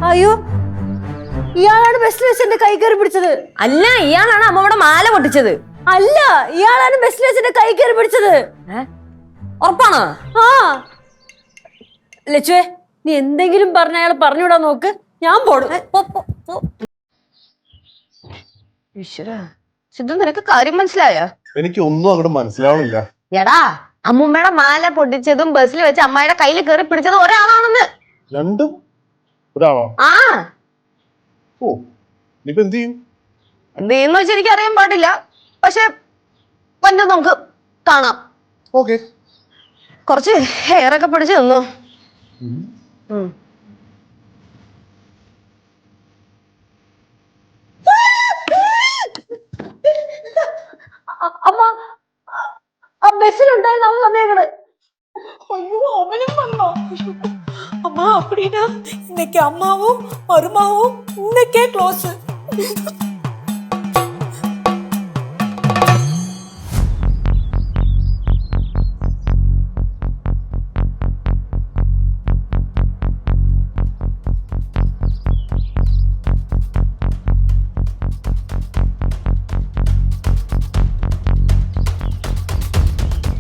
അയ്യോ, ഇയാളാണ് ബസ്സിൽ വെച്ച് എന്റെ കൈ കയറി പിടിച്ചത്. അല്ല, ഇയാളാണ് അമ്മയുടെ മാല പൊട്ടിച്ചത്. അല്ല, ഇയാളാണ് ബസ്സിൽ വെച്ച് എന്റെ കൈ കയറി പിടിച്ചത്. ഉറപ്പാണോ? ആ ലച്ചുവേ, നീ എന്തെങ്കിലും പറഞ്ഞ അയാൾ പറഞ്ഞുവിടാൻ നോക്ക്. ഞാൻ പോടും. സിദ്ധു, നിനക്ക് കാര്യം മനസ്സിലായോ? എനിക്ക് ഒന്നും അങ്ങോട്ട് മനസ്സിലാവണില്ല. എടാ, അമ്മൂമ്മയുടെ മാല പൊട്ടിച്ചതും ബസ്സിൽ വെച്ച് അമ്മയുടെ കയ്യിൽ കയറി പിടിച്ചതും ഒരാളാണെന്ന്. രണ്ടും ഒരാളോ? ആ, ഓ, ഇനിയിപ്പോ എന്ത് ചെയ്യും? എന്ത് ചെയ്യുന്ന വെച്ചാൽ എനിക്ക് അറിയാൻ പാടില്ല. പക്ഷെ വന്ന് നമുക്ക് കാണാം. ഓക്കെ, കുറച്ച് ഹെയറൊക്കെ പിടിച്ച് തന്നു. അമ്മ, ആ ബസ്സിലുണ്ടായിരുന്ന അവൻ വന്നേക്കണ്. ஐயோ, அவனும் பண்ணான். அம்மா, அப்படின்னா இன்னைக்கு அம்மாவும் மருமாவும் இன்னைக்கே க்ளோஸ்.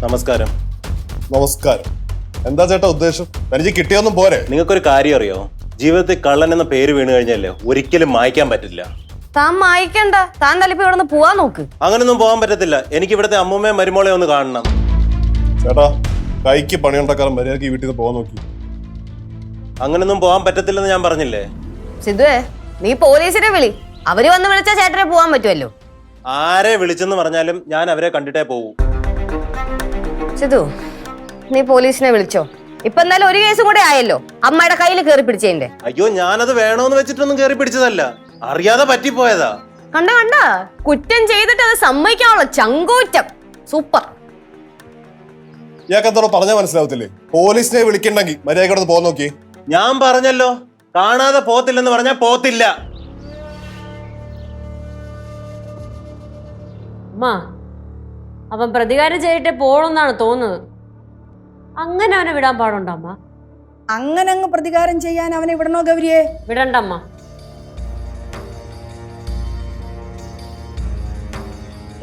നമസ്കാരം. നമസ്കാരം. എന്താ ചേട്ടാ ഉദ്ദേശം? എനിക്ക് കിട്ടിയൊന്നും പോരെ? നിങ്ങൾക്കൊരു കാര്യം അറിയോ? ജീവിതത്തിൽ കള്ളൻ എന്ന പേര് വീണ് കഴിഞ്ഞല്ലേ ഒരിക്കലും മായ്ക്കാൻ പറ്റില്ല. താൻ മായിക്കണ്ട, താൻ തലപ്പോ ഇവിടെ നിന്ന് പോവാൻ നോക്ക്. അങ്ങനൊന്നും പോകാൻ പറ്റത്തില്ല. എനിക്ക് ഇവിടുത്തെ അമ്മൂമ്മയും മരുമോളെ ഒന്ന് കാണണം. ചേട്ടാ, കൈക്ക് പണിയുണ്ടാക്കാൻ മര്യാദക്ക് ഈ വീട്ടിൽ നിന്ന് പോകാൻ നോക്കി. അങ്ങനൊന്നും പോകാൻ പറ്റത്തില്ലെന്ന് ഞാൻ പറഞ്ഞില്ലേ? സിദ്ധുവേ, നീ പോലീസിനെ വിളി. അവര് വന്ന് വിളിച്ചാൽ ചേട്ടനെ പോവാൻ പറ്റുമല്ലോ. ആരെ വിളിച്ചെന്ന് പറഞ്ഞാലും ഞാൻ അവരെ കണ്ടിട്ടേ പോകൂ. സിദ്ധു, നീ പോലീസിനെ വിളിച്ചോ. ഇപ്പൊ എന്തായാലും ഒരു കേസും കൂടെ ആയല്ലോ, അമ്മയുടെ കയ്യിൽ കയറി പിടിച്ചതിന്റെ. അയ്യോ, ഞാനത് വേണോന്ന് വെച്ചിട്ടൊന്നും കയറി പിടിച്ചതല്ല, അറിയാതെ പറ്റിപ്പോയതാ. കണ്ട കണ്ട, കുറ്റം ചെയ്തിട്ട് അത് സമ്മതിക്കാനുള്ള ചങ്കൂറ്റം. സൂപ്പർ. ഇയാൾക്ക് എന്തോടെ പറഞ്ഞാൽ മനസ്സിലാവത്തില്ലേ? പോലീസിനെ വിളിക്കണ്ടെങ്കിൽ മര്യാദയോട് പോകാൻ നോക്കി. ഞാൻ പറഞ്ഞല്ലോ, കാണാതെ പോത്തില്ലെന്ന് പറഞ്ഞാൽ പോത്തില്ല. അമ്മ, അവൻ പ്രതികാരം ചെയ്തിട്ടേ പോണെന്നാണ് തോന്നുന്നത്. അങ്ങനെ അവനെ വിടാൻ പാടുണ്ടോ അമ്മ? അങ്ങനെ അങ്ങ് പ്രതികാരം ചെയ്യാൻ അവനെ വിടണോ ഗൗരിയെ? വിടണ്ടമ്മ.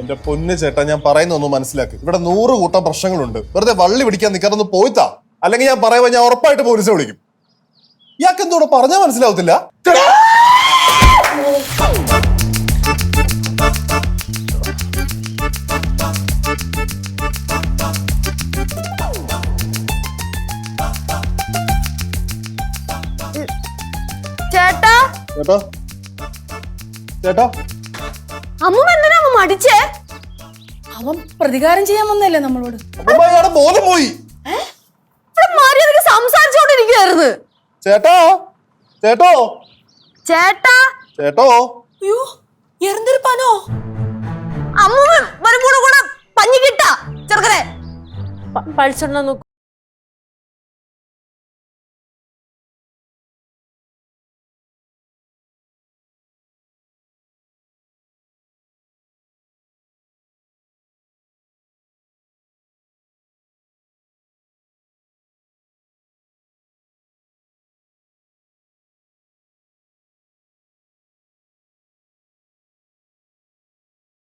എന്റെ പൊന്ന് ചേട്ടാ, ഞാൻ പറയുന്ന ഒന്ന് മനസ്സിലാക്കി. ഇവിടെ 100 കൂട്ടം പ്രശ്നങ്ങളുണ്ട്. വെറുതെ വള്ളി പിടിക്കാൻ നിൽക്കാറൊന്ന് പോയിത്താ. അല്ലെങ്കിൽ ഞാൻ പറയുമ്പോ ഞാൻ ഉറപ്പായിട്ട് പോലീസിനെ വിളിക്കും. ഇയാൾക്ക് എന്തോടെ പറഞ്ഞാൽ മനസ്സിലാവത്തില്ല. ചേട്ടാ, ചേട്ടാ, ചേട്ടാ, അമ്മൂമ്മ എന്തിനാ മടിച്ചേ? അവൻ പ്രതികാരം ചെയ്യാൻ വന്നല്ലേ നമ്മളോട്? അമ്മ, ഇയാളുടെ ബോധം പോയി. മര്യാദക്ക് സംസാരിച്ചോണ്ടിരിക്കുവായിരുന്നു. ചേട്ടാ, ചേട്ടോ, ചേട്ടാ, ചേട്ടോ. ஐயோ, இறந்திருப்பானோ? അമ്മൂമ്മ വരുമ്പോഴും കൂടെ പഞ്ഞി കിട്ടാ ചെറുക്കനെ പഴിച്ചോണ്ടാ നോക്കൂ.